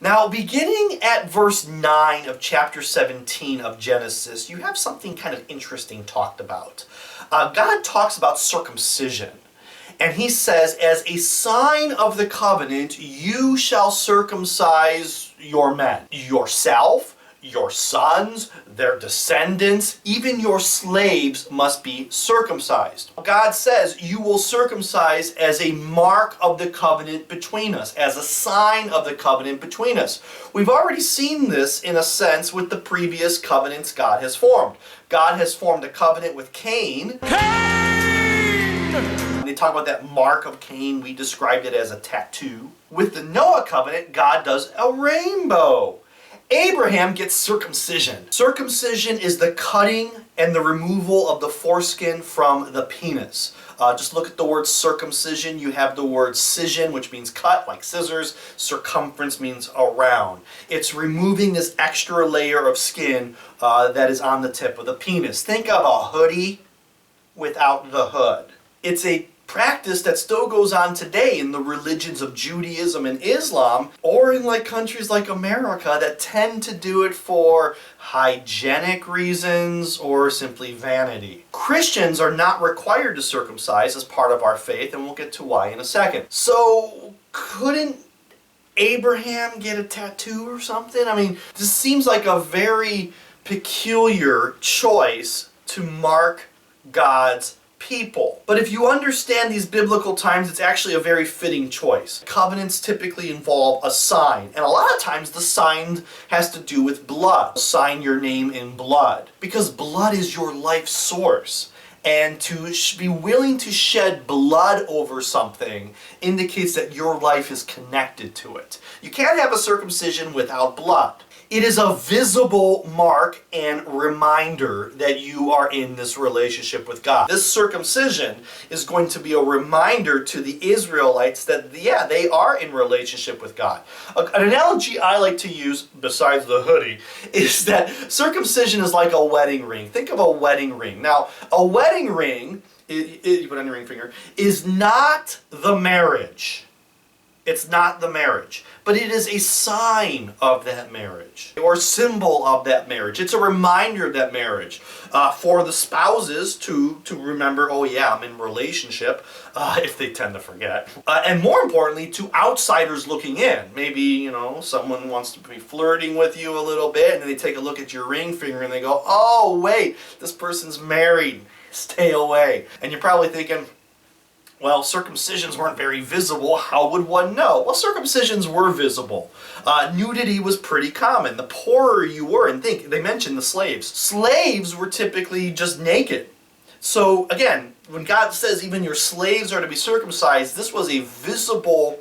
Now, beginning at verse 9 of chapter 17 of Genesis, you have something kind of interesting talked about. God talks about circumcision. And he says, as a sign of the covenant, you shall circumcise your men, yourself, your sons, their descendants, even your slaves must be circumcised. God says you will circumcise as a mark of the covenant between us, as a sign of the covenant between us. We've already seen this in a sense with the previous covenants God has formed. God has formed a covenant with Cain. When they talk about that mark of Cain, we described it as a tattoo. With the Noah covenant, God does a rainbow. Abraham gets circumcision. Circumcision is the cutting and the removal of the foreskin from the penis. Just look at the word circumcision. You have the word scission, which means cut, like scissors. Circumference means around. It's removing this extra layer of skin that is on the tip of the penis. Think of a hoodie without the hood. It's a practice that still goes on today in the religions of Judaism and Islam, or in countries like America that tend to do it for hygienic reasons or simply vanity. Christians are not required to circumcise as part of our faith, and we'll get to why in a second. So couldn't Abraham get a tattoo or something? I mean, this seems like a very peculiar choice to mark God's people. But if you understand these biblical times, it's actually a very fitting choice. Covenants typically involve a sign, and a lot of times the sign has to do with blood. Sign your name in blood, because blood is your life source. And to be willing to shed blood over something indicates that your life is connected to it. You can't have a circumcision without blood. It is a visible mark and reminder that you are in this relationship with God. This circumcision is going to be a reminder to the Israelites that, yeah, they are in relationship with God. An analogy I like to use, besides the hoodie, is that circumcision is like a wedding ring. Think of a wedding ring. Now, a wedding ring, you put on your ring finger, is not the marriage. It's not the marriage, but it is a sign of that marriage or symbol of that marriage. It's a reminder of that marriage for the spouses to remember, oh yeah, I'm in relationship, if they tend to forget. And more importantly, to outsiders looking in. Maybe, someone wants to be flirting with you a little bit, and then they take a look at your ring finger and they go, oh wait, this person's married, stay away. And you're probably thinking, well, circumcisions weren't very visible. How would one know? Well, circumcisions were visible. Nudity was pretty common. The poorer you were, and think, they mentioned the slaves. Slaves were typically just naked. So again, when God says even your slaves are to be circumcised, this was a visible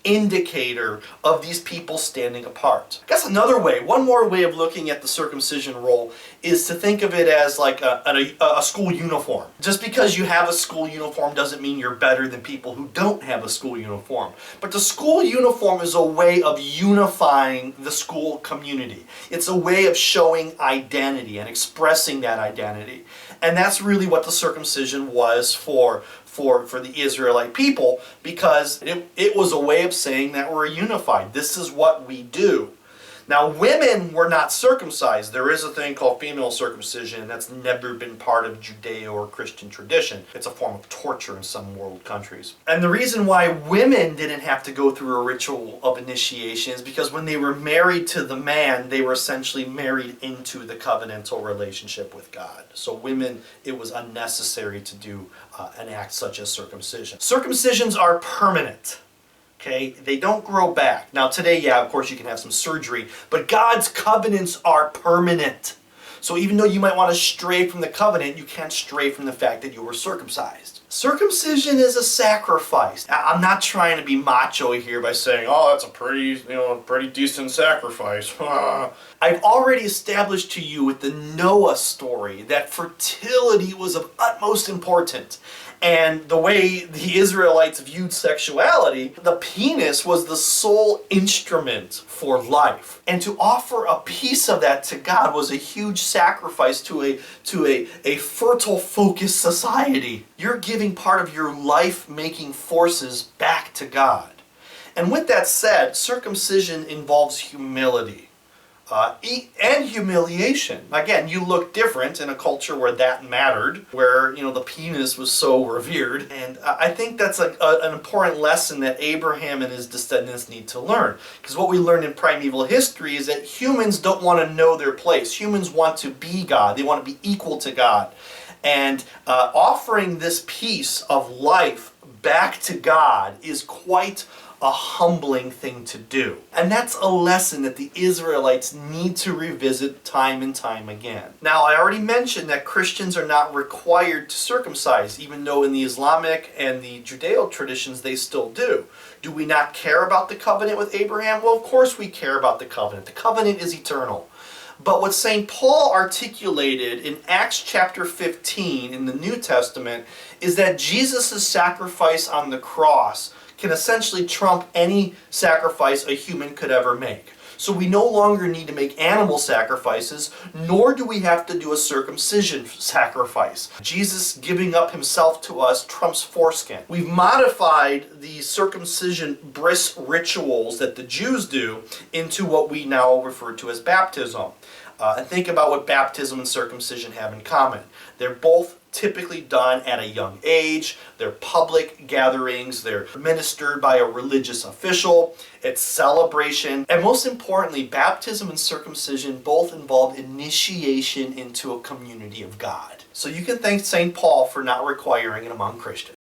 indicator of these people standing apart. I guess another way, one more way of looking at the circumcision role is to think of it as like a school uniform. Just because you have a school uniform doesn't mean you're better than people who don't have a school uniform. But the school uniform is a way of unifying the school community. It's a way of showing identity and expressing that identity. And that's really what the circumcision was for the Israelite people, because it was a way of saying that we're unified. This is what we do. Now, women were not circumcised. There is a thing called female circumcision, and that's never been part of Judeo or Christian tradition. It's a form of torture in some world countries. And the reason why women didn't have to go through a ritual of initiation is because when they were married to the man, they were essentially married into the covenantal relationship with God. So women, it was unnecessary to do an act such as circumcision. Circumcisions are permanent. Okay, they don't grow back. Now today, yeah, of course you can have some surgery, but God's covenants are permanent. So even though you might want to stray from the covenant, you can't stray from the fact that you were circumcised. Circumcision is a sacrifice. I'm not trying to be macho here by saying, oh, that's a pretty decent sacrifice. I've already established to you with the Noah story that fertility was of utmost importance. And the way the Israelites viewed sexuality, the penis was the sole instrument for life. And to offer a piece of that to God was a huge sacrifice to a fertile, focused society. You're giving part of your life-making forces back to God. And with that said, circumcision involves humility. And humiliation. Again, you look different in a culture where that mattered, where the penis was so revered, and I think that's an important lesson that Abraham and his descendants need to learn. Because what we learned in primeval history is that humans don't want to know their place. Humans want to be God. They want to be equal to God. And offering this piece of life back to God is quite a humbling thing to do. And that's a lesson that the Israelites need to revisit time and time again. Now, I already mentioned that Christians are not required to circumcise, even though in the Islamic and the Judeo traditions they still do. Do we not care about the covenant with Abraham? Well, of course we care about the covenant. The covenant is eternal. But what St. Paul articulated in Acts chapter 15 in the New Testament is that Jesus' sacrifice on the cross can essentially trump any sacrifice a human could ever make. So we no longer need to make animal sacrifices, nor do we have to do a circumcision sacrifice. Jesus giving up himself to us trumps foreskin. We've modified the circumcision bris rituals that the Jews do into what we now refer to as baptism. And think about what baptism and circumcision have in common. They're both typically done at a young age. They're public gatherings. They're administered by a religious official. It's celebration. And most importantly, baptism and circumcision both involve initiation into a community of God. So you can thank St. Paul for not requiring it among Christians.